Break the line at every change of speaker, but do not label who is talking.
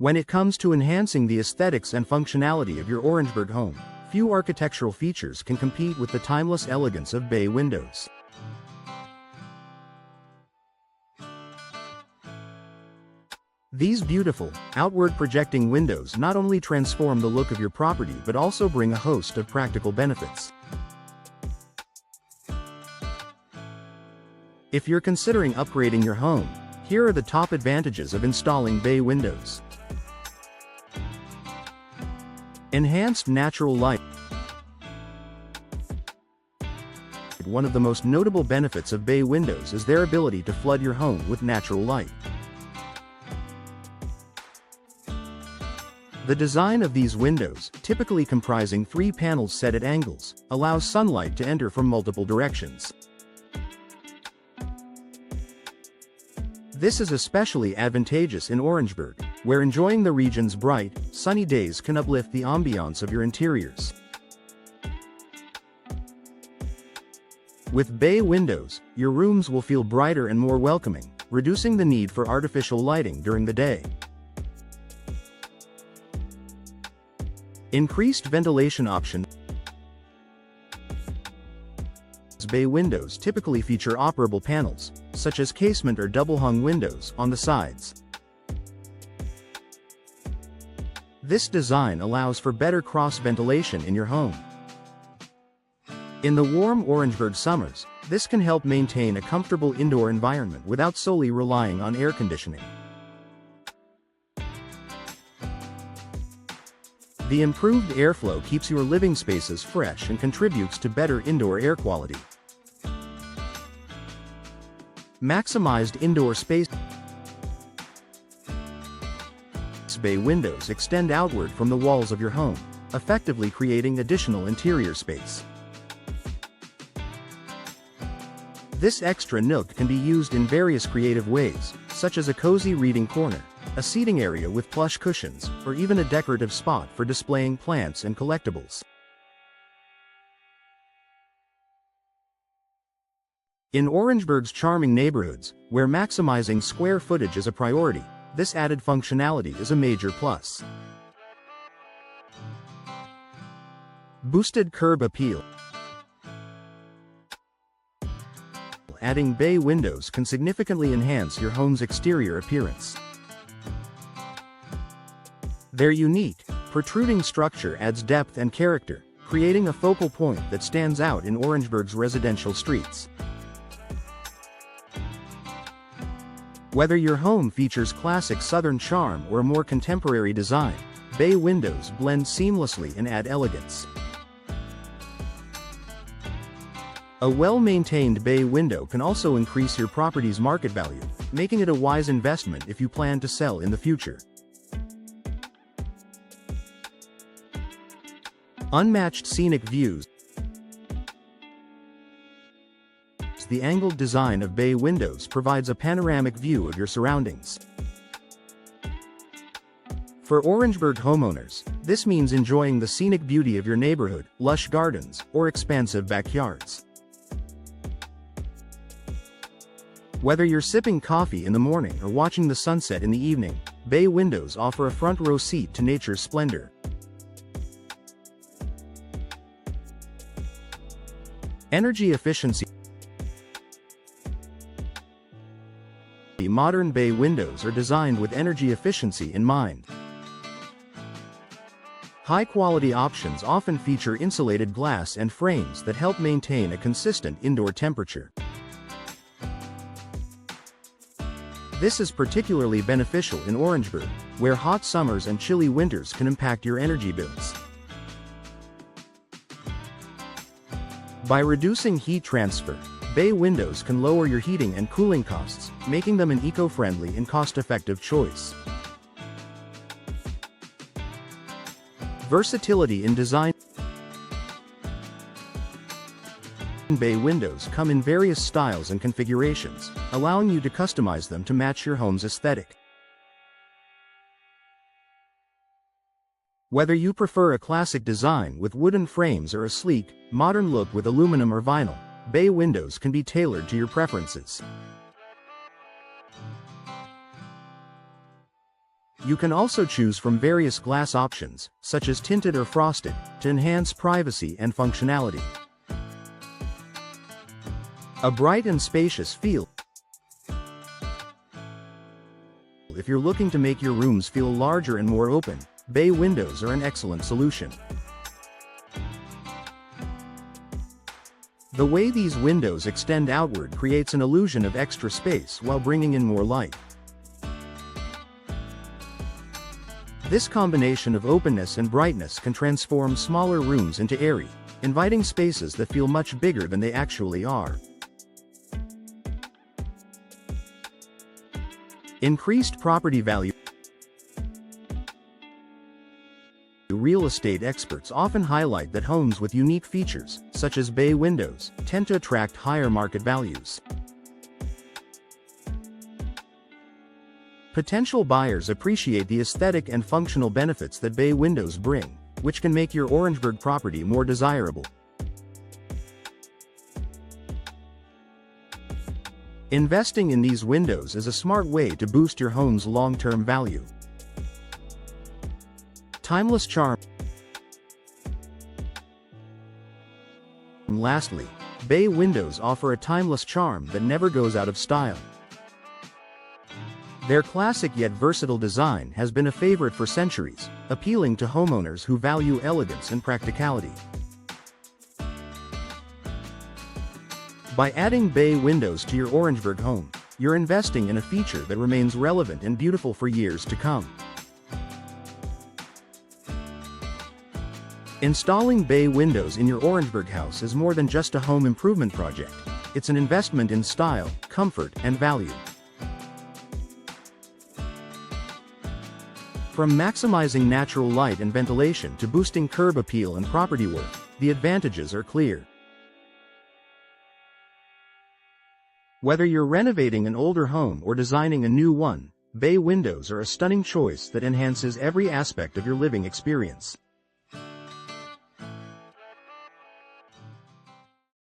When it comes to enhancing the aesthetics and functionality of your Orangeburg home, few architectural features can compete with the timeless elegance of bay windows. These beautiful, outward projecting windows not only transform the look of your property but also bring a host of practical benefits. If you're considering upgrading your home, here are the top advantages of installing bay windows. Enhanced natural light. One of the most notable benefits of bay windows is their ability to flood your home with natural light. The design of these windows, typically comprising 3 panels set at angles, allows sunlight to enter from multiple directions. This is especially advantageous in Orangeburg, where enjoying the region's bright, sunny days can uplift the ambiance of your interiors. With bay windows, your rooms will feel brighter and more welcoming, reducing the need for artificial lighting during the day. Increased ventilation options. Bay windows typically feature operable panels, such as casement or double-hung windows, on the sides. This design allows for better cross-ventilation in your home. In the warm Orangeburg summers, this can help maintain a comfortable indoor environment without solely relying on air conditioning. The improved airflow keeps your living spaces fresh and contributes to better indoor air quality. Maximized indoor space. Bay windows extend outward from the walls of your home, effectively creating additional interior space. This extra nook can be used in various creative ways, such as a cozy reading corner, a seating area with plush cushions, or even a decorative spot for displaying plants and collectibles. In Orangeburg's charming neighborhoods, where maximizing square footage is a priority, this added functionality is a major plus. Boosted curb appeal. Adding bay windows can significantly enhance your home's exterior appearance. Their unique, protruding structure adds depth and character, creating a focal point that stands out in Orangeburg's residential streets. Whether your home features classic southern charm or a more contemporary design, bay windows blend seamlessly and add elegance. A well-maintained bay window can also increase your property's market value, making it a wise investment if you plan to sell in the future. Unmatched scenic views. The angled design of bay windows provides a panoramic view of your surroundings. For Orangeburg homeowners, this means enjoying the scenic beauty of your neighborhood, lush gardens, or expansive backyards. Whether you're sipping coffee in the morning or watching the sunset in the evening, bay windows offer a front-row seat to nature's splendor. Energy efficiency. Modern bay windows are designed with energy efficiency in mind. High-quality options often feature insulated glass and frames that help maintain a consistent indoor temperature. This is particularly beneficial in Orangeburg, where hot summers and chilly winters can impact your energy bills. By reducing heat transfer, bay windows can lower your heating and cooling costs, making them an eco-friendly and cost-effective choice. Versatility in design. Bay windows come in various styles and configurations, allowing you to customize them to match your home's aesthetic. Whether you prefer a classic design with wooden frames or a sleek, modern look with aluminum or vinyl, bay windows can be tailored to your preferences. You can also choose from various glass options, such as tinted or frosted, to enhance privacy and functionality. A bright and spacious feel. If you're looking to make your rooms feel larger and more open, bay windows are an excellent solution. The way these windows extend outward creates an illusion of extra space while bringing in more light. This combination of openness and brightness can transform smaller rooms into airy, inviting spaces that feel much bigger than they actually are. Increased property value. Real estate experts often highlight that homes with unique features, such as bay windows, tend to attract higher market values. Potential buyers appreciate the aesthetic and functional benefits that bay windows bring, which can make your Orangeburg property more desirable. Investing in these windows is a smart way to boost your home's long-term value. Timeless charm. And lastly, bay windows offer a timeless charm that never goes out of style. Their classic yet versatile design has been a favorite for centuries, appealing to homeowners who value elegance and practicality. By adding bay windows to your Orangeburg home, you're investing in a feature that remains relevant and beautiful for years to come. Installing bay windows in your Orangeburg house is more than just a home improvement project. It's an investment in style, comfort, and value. From maximizing natural light and ventilation to boosting curb appeal and property worth, the advantages are clear. Whether you're renovating an older home or designing a new one, bay windows are a stunning choice that enhances every aspect of your living experience.